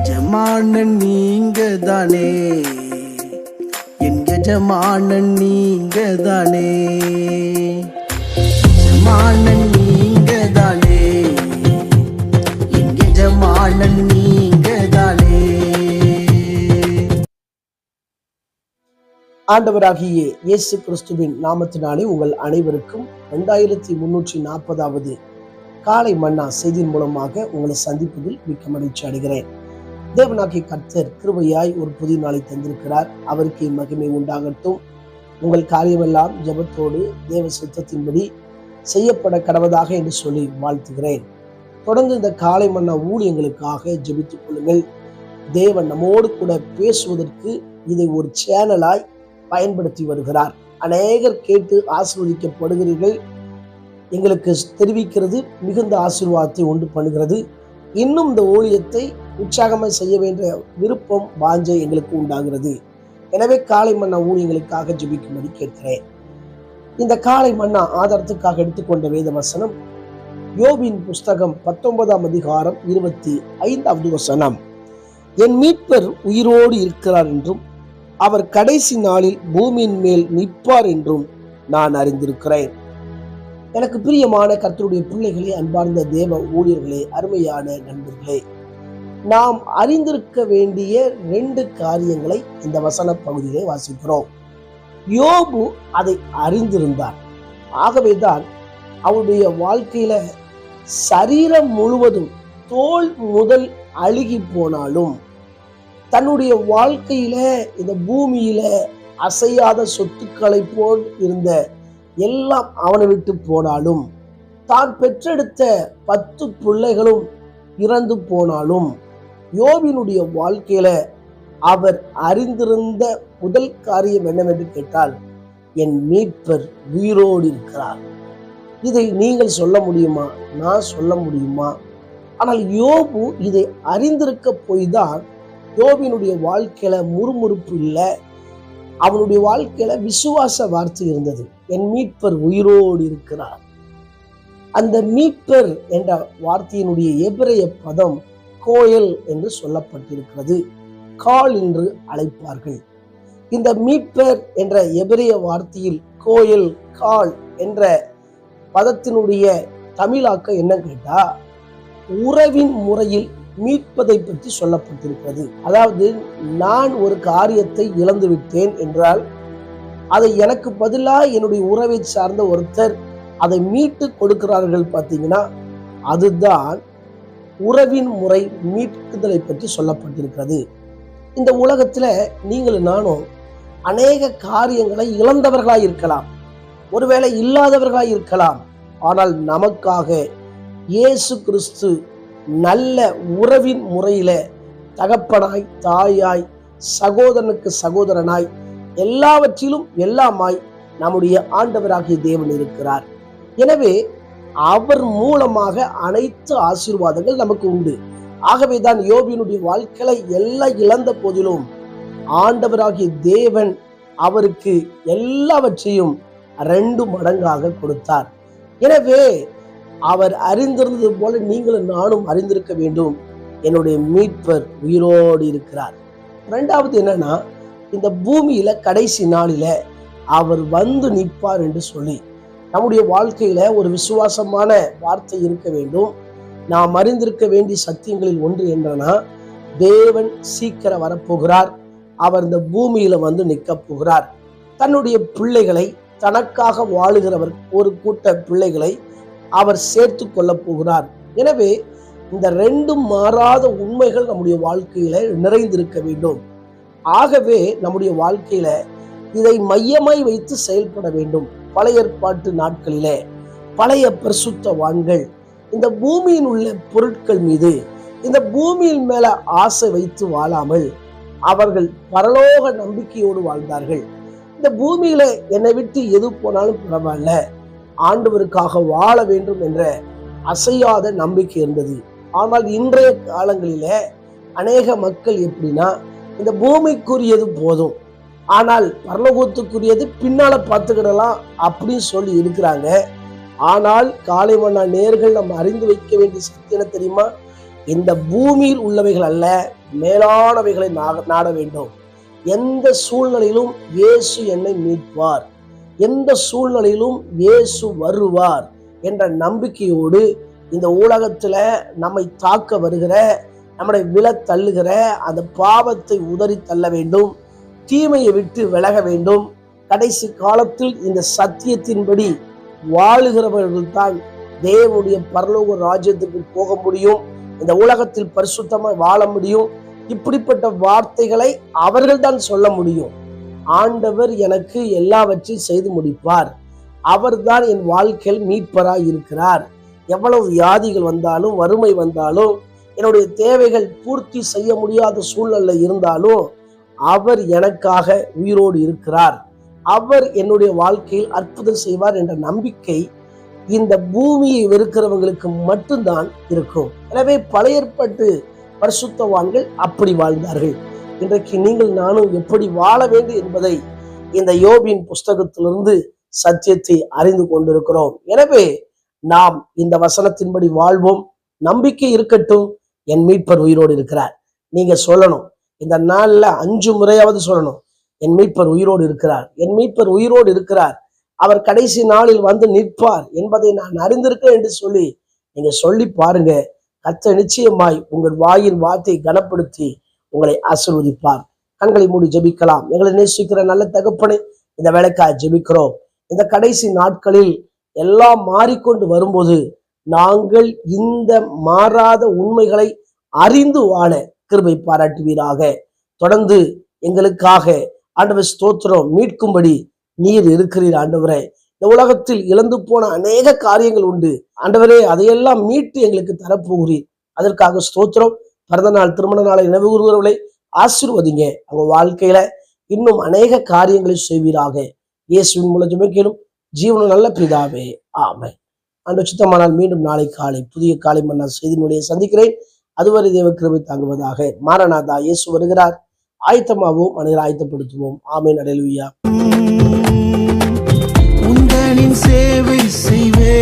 எஜமானன் நீங்க தானே, என் எஜமானன் நீங்க தானே, எஜமானன் நீங்க தானே, என் எஜமானன் நீங்க தானே. ஆண்டவராகிய இயேசு கிறிஸ்துவின் நாமத்தினாலே உங்கள் அனைவருக்கும் 2340வது காலை மன்னா செய்தியின் மூலமாக உங்களை சந்திப்பதில் மிக்க மகிழ்ச்சி அடைகிறேன். தேவனாகிய கர்த்தர் கிருபையாய் ஒரு புதிய நாளை தந்திருக்கிறார். அவருக்கு மகிமை உண்டாகட்டும். உங்கள் காரியமெல்லாம் ஜெபத்தோடு தேவ சித்தத்தின்படி செய்யப்பட கடவதாக என்று சொல்லி வாழ்த்துகிறேன். தொடர்ந்து இந்த காலை மன்னா ஊழியங்களுக்காக ஜெபித்துக் கொள்ளுங்கள். தேவன் நம்மோடு கூட பேசுவதற்கு இதை ஒரு சேனலாய் பயன்படுத்தி வருகிறார். அநேகர் கேட்டு ஆசீர்வதிக்கப்படுகிறீர்கள். எங்களுக்கு தெரிவிக்கிறது மிகுந்த ஆசீர்வாதத்தை உண்டு பண்ணுகிறது. இன்னும் இந்த ஊழியத்தை உற்சாகமாக செய்ய வேண்டிய விருப்பம் வாஞ்சை எங்களுக்கு உண்டாகிறது. எனவே காலை மன்னா ஊழியங்களுக்காக ஜெபிக்கும்படி கேட்கிறேன். இந்த காலை மன்னா ஆதாரத்துக்காக எடுத்துக்கொண்ட வேத வசனம் யோபின் புஸ்தகம் 19ஆம் அதிகாரம் 25வது வசனம். என் மீட்பர் உயிரோடு இருக்கிறார் என்றும் அவர் கடைசி நாளில் பூமியின் மேல் நிற்பார் என்றும் நான் அறிந்திருக்கிறேன். எனக்கு பிரியமான கர்த்தருடைய பிள்ளைகளே, அன்பார்ந்த தேவ ஊழியர்களே, அருமையான நண்பர்களே, நாம் அறிந்திருக்க வேண்டிய 2 காரியங்களை இந்த வசன பகுதியிலே வாசிக்கிறோம். யோபு அதை அறிந்திருந்தார். ஆகவேதான் அவருடைய வாழ்க்கையில சரீரம் முழுவதும் தோல் முதல் அழுகி போனாலும், தன்னுடைய வாழ்க்கையில இந்த பூமியில அசையாத சொத்துக்களை போல் இருந்த எல்லாம் அவனை விட்டு போனாலும், தான் பெற்றெடுத்த 10 பிள்ளைகளும் இறந்து போனாலும், யோபினுடைய வாழ்க்கையில அவர் அறிந்திருந்த முதல் காரியம் என்னவென்று கேட்டால், என் மீட்பர் உயிரோடு இருக்கிறார். இதை நீங்கள் சொல்ல முடியுமா? நான் சொல்ல முடியுமா? ஆனால் யோபு இதை அறிந்திருக்க போய்தான் யோபினுடைய வாழ்க்கையில முறுமுறுப்பு இல்லை. அவனுடைய வாழ்க்கையில விசுவாச வார்த்தை இருந்தது. என் மீட்பர் உயிரோடு இருக்கிறார். அந்த மீட்பர் என்ற வார்த்தையினுடைய எபிரேய பதம் கோயல் என்று சொல்லப்பட்டிருக்கிறது. கால் என்று அழைப்பார்கள். இந்த மீட்பர் என்ற எபிரேய வார்த்தையில் கோயல் கால் என்ற பதத்தினுடைய தமிழாக்கம் என்ன கேட்டா, உறவின் முறையில் மீட்பதை பற்றி சொல்லப்பட்டிருக்கிறது. அதாவது நான் ஒரு காரியத்தை இழந்து விட்டேன் என்றால் அதை எனக்கு பதிலாக என்னுடைய உறவை சார்ந்த ஒருத்தர் அதை மீட்டு கொடுக்கிறார்கள். பார்த்தீங்கன்னா, அதுதான் உறவின் முறை மீட்குதலை பற்றி சொல்லப்பட்டிருக்கிறது. இந்த உலகத்துல நீங்களும் நானும் அநேக காரியங்களை இழந்தவர்களாய் இருக்கலாம், ஒருவேளை இல்லாதவர்களாய் இருக்கலாம். ஆனால் நமக்காக இயேசு கிறிஸ்து நல்ல உறவின் முறையில தகப்பனாய், தாயாய், சகோதரனுக்கு சகோதரனாய், எல்லாவற்றிலும் எல்லாமாய் நம்முடைய ஆண்டவராகிய தேவன் இருக்கிறார். எனவே அவர் மூலமாக அனைத்து ஆசீர்வாதங்கள் நமக்கு உண்டு. ஆகவேதான் யோபினுடைய வாழ்க்கையில எல்லாம் இழந்த போதிலும் ஆண்டவராகிய தேவன் அவருக்கு எல்லாவற்றையும் 2 மடங்காக கொடுத்தார். எனவே அவர் அறிந்திருந்தது போல நீங்களும் நானும் அறிந்திருக்க வேண்டும், என்னுடைய மீட்பர் உயிரோடு இருக்கிறார். 2வது என்னன்னா, இந்த பூமியில கடைசி நாளில அவர் வந்து நிற்பார் என்று சொல்லி நம்முடைய வாழ்க்கையில ஒரு விசுவாசமான வார்த்தை இருக்க வேண்டும். நாம் அறிந்திருக்க வேண்டிய சத்தியங்களில் ஒன்று என்னன்னா, தேவன் சீக்கிரம் வரப்போகிறார். அவர் இந்த பூமியில வந்து நிற்க போகிறார். தன்னுடைய பிள்ளைகளை, தனக்காக வாழுகிறவர் ஒரு கூட்ட பிள்ளைகளை அவர் சேர்த்து கொள்ள போகிறார். எனவே இந்த 2 மாறாத உண்மைகள் நம்முடைய வாழ்க்கையில நிறைந்திருக்க வேண்டும். ஆகவே நம்முடைய வாழ்க்கையில இதை மையமாய் வைத்து செயல்பட வேண்டும். பழைய ஏற்பாட்டு நாட்களிலே பழைய பரிசுத்தவான்கள் இந்த பூமியில் உள்ள பொருட்கள் மீது, இந்த பூமியின் மேல ஆசை வைத்து வாழாமல் அவர்கள் பரலோக நம்பிக்கையோடு வாழ்ந்தார்கள். இந்த பூமியில என்னை விட்டு எது போனாலும் பரவாயில்ல, ஆண்டவருக்காக வாழ வேண்டும் என்ற அசையாத நம்பிக்கை இருந்தது. ஆனால் இன்றைய காலங்களில அநேக மக்கள் எப்படின்னா, இந்த பூமிக்குரியது போதும், ஆனால் பரலோகத்துக்குரியது பின்னால பார்த்துக்கிடலாம் அப்படின்னு சொல்லி இருக்கிறாங்க. ஆனால் காலை மன்னா நேர்கள் நம்ம அறிந்து வைக்க வேண்டிய சக்தி என்ன தெரியுமா? இந்த பூமியில் உள்ளவைகள் அல்ல, மேலானவைகளை நாட வேண்டும். எந்த சூழ்நிலையிலும் இயேசு என்னை மீட்பார், எந்த சூழ்நிலையிலும் இயேசு வருவார் என்ற நம்பிக்கையோடு இந்த உலகத்துல நம்மை தாக்க வருகிற, நம்மளை விழ தள்ளுகிற அந்த பாவத்தை உதறி தள்ள வேண்டும், தீமையை விட்டு விலக வேண்டும். கடைசி காலத்தில் இந்த சத்தியத்தின்படி வாழுகிறவர்கள் தான் தேவனுடைய பரலோக ராஜ்யத்துக்கு போக முடியும், இந்த உலகத்தில் பரிசுத்தமாய் வாழ முடியும். இப்படிப்பட்ட வார்த்தைகளை அவர்கள் தான் சொல்ல முடியும். ஆண்டவர் எனக்கு எல்லாவற்றையும் செய்து முடிப்பார், அவர்தான் என் வாழ்க்கையில் மீட்பராய் இருக்கிறார். எவ்வளவு வியாதிகள் வந்தாலும், வறுமை வந்தாலும், என்னுடைய தேவைகள் பூர்த்தி செய்ய முடியாத சூழ்நிலை இருந்தாலும் அவர் எனக்காக உயிரோடு இருக்கிறார், அவர் என்னுடைய வாழ்க்கையில் அற்புதம் செய்வார் என்ற நம்பிக்கை இந்த பூமியை வெறுக்கிறவங்களுக்கு மட்டும்தான் இருக்கும். எனவே பழைய ஏற்பாட்டு பரிசுத்தவான்கள் அப்படி வாழ்ந்தார்கள். இன்றைக்கு நீங்கள் நானும் எப்படி வாழ வேண்டும் என்பதை இந்த யோபின் புஸ்தகத்திலிருந்து சத்தியத்தை அறிந்து கொண்டிருக்கிறோம். எனவே நாம் இந்த வசனத்தின்படி வாழ்வோம். நம்பிக்கை இருக்கட்டும், என் மீட்பர் உயிரோடு இருக்கிறார். நீங்க சொல்லணும், இந்த நாள்ல 5 முறையாவது சொல்லணும், என் மீட்பர் உயிரோடு இருக்கிறார், என் மீட்பர் உயிரோடு இருக்கிறார், அவர் கடைசி நாளில் வந்து நிற்பார் என்பதை நான் அறிந்திருக்கிறேன் என்று சொல்லி நீங்க சொல்லி பாருங்க. கர்த்தர் நிச்சயமாய் உங்கள் வாயின் வார்த்தையை கனப்படுத்தி உங்களை ஆசீர்வதிப்பார். கண்களை மூடி ஜெபிக்கலாம். எங்களை நேசிக்கிற நல்ல தகப்பனே, இந்த வேலைக்காக ஜெபிக்கிறோம். இந்த கடைசி நாட்களில் எல்லாம் மாறிக்கொண்டு வரும்போது நாங்கள் இந்த மாறாத உண்மைகளை அறிந்து வாழ கிருபை பாராட்டுவீராக. தொடர்ந்து எங்களுக்காக ஆண்டவர் ஸ்தோத்திரம், மீட்கும்படி நீர் இருக்கிறீர் ஆண்டவரே. இந்த உலகத்தில் இழந்து போன அநேக காரியங்கள் உண்டு ஆண்டவரே, அதையெல்லாம் மீட்டு எங்களுக்கு தரப்போகிறீர். அதற்காக ஸ்தோத்திரம். பிறந்த நாள், திருமண நாளை நினைவு கூறுகிறவர்களை ஆசீர்வதிங்க. அவங்க வாழ்க்கையில இன்னும் அநேக காரியங்களை செய்வீராக. இயேசுவின் மூலம் ஜெபிக்கிறோம் ஜீவன நல்ல பிதாவே, ஆமென். ஆண்டவர் சித்தமானால் மீண்டும் நாளை காலை புதிய காலை மன்னா செய்தியினுடைய சந்திக்கிறேன். அதுவரை தேவ கிருபை தாங்குவதாக. மாரநாதா, இயேசு வருகிறார். ஆயத்தமாகவும் அனைவரை ஆயத்தப்படுத்துவோம். ஆமென். அல்லேலூயா. உங்களின் சேவை செய்வே